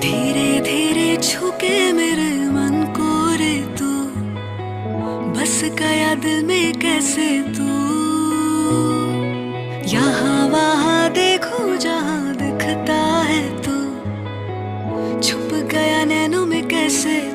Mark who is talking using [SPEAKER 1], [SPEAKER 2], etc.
[SPEAKER 1] धीरे धीरे छुके मेरे मन को रे तू, बस गया दिल में कैसे तू। यहाँ वहाँ देखूं जहाँ दिखता है तू, छुप गया नैनों में कैसे